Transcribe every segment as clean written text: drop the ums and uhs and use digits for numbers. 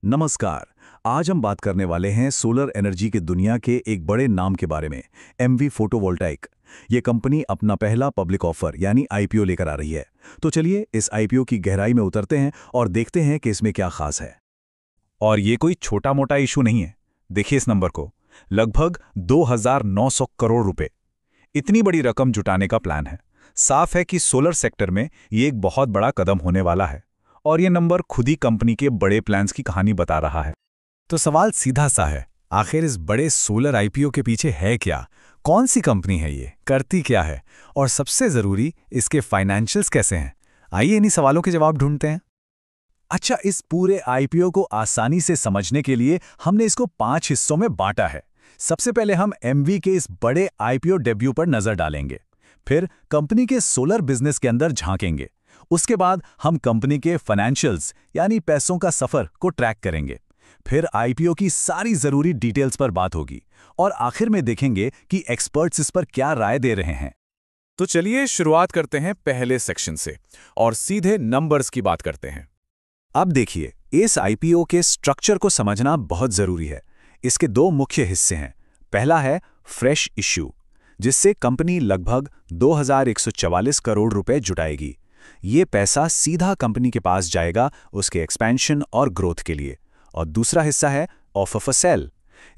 नमस्कार। आज हम बात करने वाले हैं सोलर एनर्जी की दुनिया के एक बड़े नाम के बारे में, एमवी फोटोवोल्टाइक। ये कंपनी अपना पहला पब्लिक ऑफर यानी आईपीओ लेकर आ रही है। तो चलिए इस आईपीओ की गहराई में उतरते हैं और देखते हैं कि इसमें क्या खास है। और ये कोई छोटा मोटा इशू नहीं है। देखिए इस नंबर को, लगभग 2,900 करोड़ रुपए। इतनी बड़ी रकम जुटाने का प्लान है। साफ है कि सोलर सेक्टर में ये एक बहुत बड़ा कदम होने वाला है। और ये नंबर खुद ही कंपनी के बड़े प्लान्स की कहानी बता रहा है। तो सवाल सीधा सा है, आखिर इस बड़े सोलर आईपीओ के पीछे है क्या? कौन सी कंपनी है ये, करती क्या है, और सबसे जरूरी इसके फाइनेंशियल्स कैसे हैं? आइए इन्हीं सवालों के जवाब ढूंढते हैं। अच्छा, इस पूरे आईपीओ को आसानी से समझने के लिए हमने इसको 5 हिस्सों में बांटा है। सबसे पहले हम एमवी के इस बड़े आईपीओ डेब्यू पर नजर डालेंगे। फिर कंपनी के सोलर बिजनेस के अंदर झांकेंगे। उसके बाद हम कंपनी के फाइनेंशियल्स यानी पैसों का सफर को ट्रैक करेंगे। फिर आईपीओ की सारी जरूरी डिटेल्स पर बात होगी और आखिर में देखेंगे कि एक्सपर्ट्स इस पर क्या राय दे रहे हैं। तो चलिए शुरुआत करते हैं पहले सेक्शन से और सीधे नंबर्स की बात करते हैं। अब देखिए, इस आईपीओ के स्ट्रक्चर को समझना बहुत जरूरी है। इसके दो मुख्य हिस्से हैं। पहला है फ्रेश इश्यू, जिससे कंपनी लगभग 2,144 करोड़ रुपए जुटाएगी। ये पैसा सीधा कंपनी के पास जाएगा उसके एक्सपेंशन और ग्रोथ के लिए। और दूसरा हिस्सा है ऑफर फॉर सेल।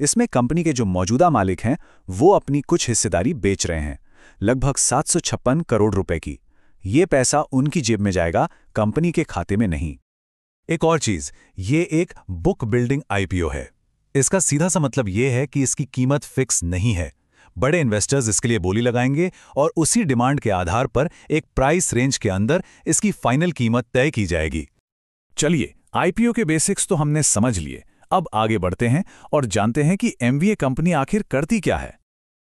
इसमें कंपनी के जो मौजूदा मालिक हैं वो अपनी कुछ हिस्सेदारी बेच रहे हैं, लगभग 756 करोड़ रुपए की। ये पैसा उनकी जेब में जाएगा, कंपनी के खाते में नहीं। एक और चीज, ये एक बुक बिल्डिंग आईपीओ है। इसका सीधा सा मतलब ये है कि इसकी कीमत फिक्स नहीं है। बड़े इन्वेस्टर्स इसके लिए बोली लगाएंगे और उसी डिमांड के आधार पर एक प्राइस रेंज के अंदर इसकी फाइनल कीमत तय की जाएगी। चलिए, आईपीओ के बेसिक्स तो हमने समझ लिए। अब आगे बढ़ते हैं और जानते हैं कि एमवी कंपनी आखिर करती क्या है।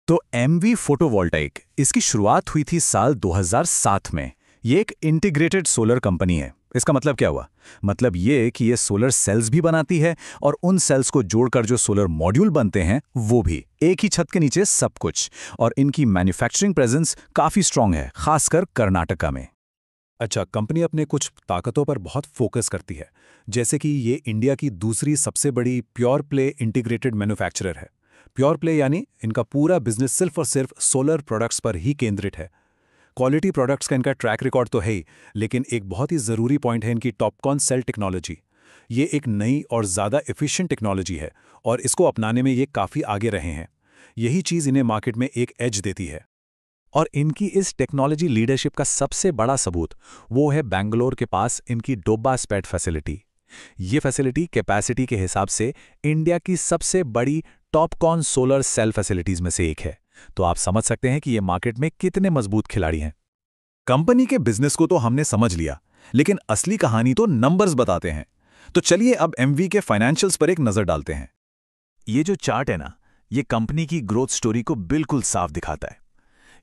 तो एमवी फोटोवोल्टाइक, इसकी शुरुआत हुई थी साल 2007 में। ये एक इंटीग्रेटेड सोलर कंपनी है। इसका मतलब क्या हुआ? मतलब ये कि ये सोलर सेल्स भी बनाती है और उन सेल्स को जोड़कर जो सोलर मॉड्यूल बनते हैं वो भी, एक ही छत के नीचे सब कुछ। और इनकी मैन्युफैक्चरिंग प्रेजेंस काफी स्ट्रांग है, खासकर कर्नाटका में। अच्छा, कंपनी अपने कुछ ताकतों पर बहुत फोकस करती है, जैसे कि ये इंडिया की दूसरी सबसे बड़ी प्योर प्ले इंटीग्रेटेड मैन्युफैक्चरर है। प्योर प्ले यानी इनका पूरा बिजनेस सिर्फ और सिर्फ सोलर प्रोडक्ट्स पर ही केंद्रित है। क्वालिटी प्रोडक्ट्स का इनका ट्रैक रिकॉर्ड तो है ही, लेकिन एक बहुत ही ज़रूरी पॉइंट है इनकी टॉपकॉन सेल टेक्नोलॉजी। ये एक नई और ज़्यादा एफिशिएंट टेक्नोलॉजी है और इसको अपनाने में ये काफ़ी आगे रहे हैं। यही चीज़ इन्हें मार्केट में एक एज देती है। और इनकी इस टेक्नोलॉजी लीडरशिप का सबसे बड़ा सबूत वो है बेंगलोर के पास इनकी डोबा स्पेट फैसिलिटी। ये फैसिलिटी कैपेसिटी के हिसाब से इंडिया की सबसे बड़ी टॉपकॉन सोलर सेल फैसिलिटीज में से एक है। तो आप समझ सकते हैं कि ये मार्केट में कितने मजबूत खिलाड़ी हैं। कंपनी के बिजनेस को तो हमने समझ लिया, लेकिन असली कहानी तो नंबर्स बताते हैं। तो चलिए अब एमवी के फाइनेंशियल्स पर एक नजर डालते हैं। ये जो चार्ट है ना, ये कंपनी की ग्रोथ स्टोरी को बिल्कुल साफ दिखाता है।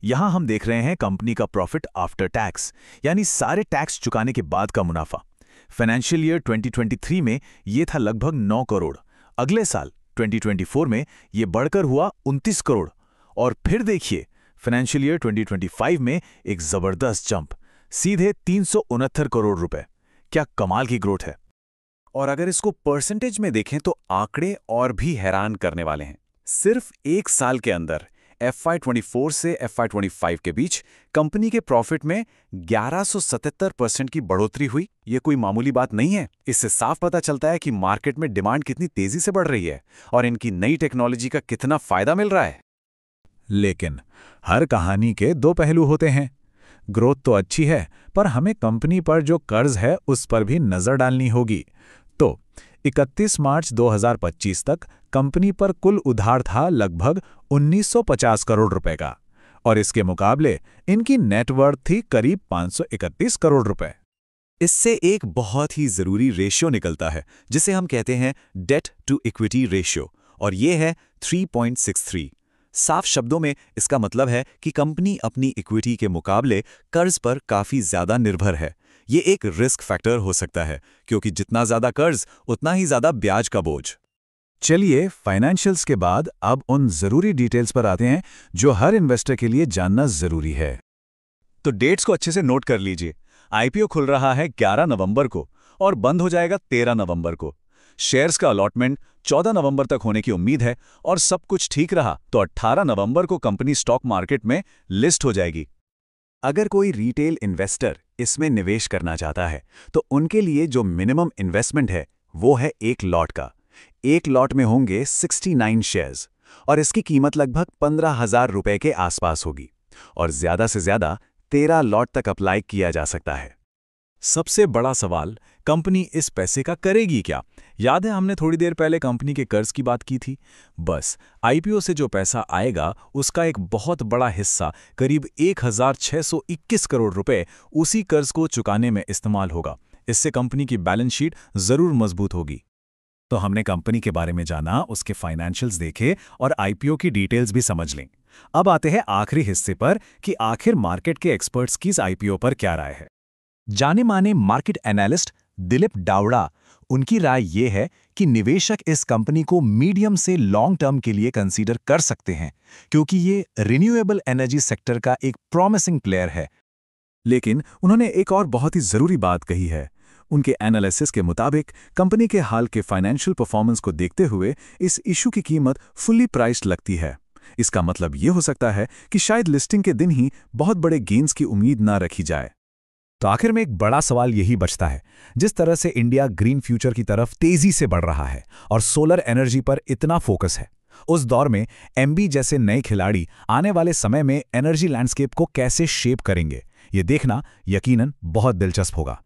यहां हम देख रहे हैं कंपनी का प्रॉफिट आफ्टर टैक्स, यानी सारे टैक्स चुकाने के बाद का मुनाफा। फाइनेंशियल ईयर 2023 में ये था लगभग 9 करोड़। अगले साल 2024 में ये बढ़कर हुआ 29 करोड़। और फिर देखिए फाइनेंशियल ईयर 2025 में एक जबरदस्त जंप, सीधे 369 करोड़ रुपए। क्या कमाल की ग्रोथ है। और अगर इसको परसेंटेज में देखें तो आंकड़े और भी हैरान करने वाले हैं। सिर्फ एक साल के अंदर FY24 से FY25 के बीच कंपनी के प्रॉफिट में 1177% की बढ़ोतरी हुई। ये कोई मामूली बात नहीं है। इससे साफ पता चलता है कि मार्केट में डिमांड कितनी तेजी से बढ़ रही है और इनकी नई टेक्नोलॉजी का कितना फायदा मिल रहा है। लेकिन हर कहानी के दो पहलू होते हैं। ग्रोथ तो अच्छी है, पर हमें कंपनी पर जो कर्ज है उस पर भी नजर डालनी होगी। तो 31 मार्च 2025 तक कंपनी पर कुल उधार था लगभग 1950 करोड़ रुपए का, और इसके मुकाबले इनकी नेटवर्थ थी करीब 531 करोड़ रुपए। इससे एक बहुत ही जरूरी रेशियो निकलता है, जिसे हम कहते हैं डेट टू इक्विटी रेशियो, और ये है 3.63। साफ शब्दों में इसका मतलब है कि कंपनी अपनी इक्विटी के मुकाबले कर्ज पर काफी ज्यादा निर्भर है। ये एक रिस्क फैक्टर हो सकता है, क्योंकि जितना ज्यादा कर्ज उतना ही ज्यादा ब्याज का बोझ। चलिए फाइनेंशियल्स के बाद अब उन जरूरी डिटेल्स पर आते हैं जो हर इन्वेस्टर के लिए जानना जरूरी है। तो डेट्स को अच्छे से नोट कर लीजिए। आईपीओ खुल रहा है 11 नवंबर को और बंद हो जाएगा 13 नवंबर को। शेयर्स का अलॉटमेंट 14 नवंबर तक होने की उम्मीद है और सब कुछ ठीक रहा तो 18 नवंबर को कंपनी स्टॉक मार्केट में लिस्ट हो जाएगी। अगर कोई रिटेल इन्वेस्टर इसमें निवेश करना चाहता है तो उनके लिए जो मिनिमम इन्वेस्टमेंट है वो है एक लॉट का। एक लॉट में होंगे 69 शेयर्स और इसकी कीमत लगभग 15,000 रुपए के आसपास होगी और ज्यादा से ज्यादा 13 लॉट तक अप्लाई किया जा सकता है। सबसे बड़ा सवाल, कंपनी इस पैसे का करेगी क्या? याद है हमने थोड़ी देर पहले कंपनी के कर्ज की बात की थी। बस आईपीओ से जो पैसा आएगा उसका एक बहुत बड़ा हिस्सा, करीब 1,621 करोड़ रुपए, उसी कर्ज को चुकाने में इस्तेमाल होगा। इससे कंपनी की बैलेंस शीट जरूर मजबूत होगी। तो हमने कंपनी के बारे में जाना, उसके फाइनेंशियल्स देखे और आईपीओ की डिटेल्स भी समझ लें। अब आते हैं आखिरी हिस्से पर कि आखिर मार्केट के एक्सपर्ट्स की इस आईपीओ पर क्या राय है। जाने माने मार्केट एनालिस्ट दिलीप डावड़ा, उनकी राय ये है कि निवेशक इस कंपनी को मीडियम से लॉन्ग टर्म के लिए कंसीडर कर सकते हैं क्योंकि ये रिन्यूएबल एनर्जी सेक्टर का एक प्रॉमिसिंग प्लेयर है। लेकिन उन्होंने एक और बहुत ही जरूरी बात कही है। उनके एनालिसिस के मुताबिक कंपनी के हाल के फाइनेंशियल परफॉर्मेंस को देखते हुए इस इशू की कीमत फुल्ली प्राइस्ड लगती है। इसका मतलब ये हो सकता है कि शायद लिस्टिंग के दिन ही बहुत बड़े गेन्स की उम्मीद ना रखी जाए। तो आखिर में एक बड़ा सवाल यही बचता है, जिस तरह से इंडिया ग्रीन फ्यूचर की तरफ तेजी से बढ़ रहा है और सोलर एनर्जी पर इतना फोकस है, उस दौर में एमबी जैसे नए खिलाड़ी आने वाले समय में एनर्जी लैंडस्केप को कैसे शेप करेंगे, ये देखना यकीनन बहुत दिलचस्प होगा।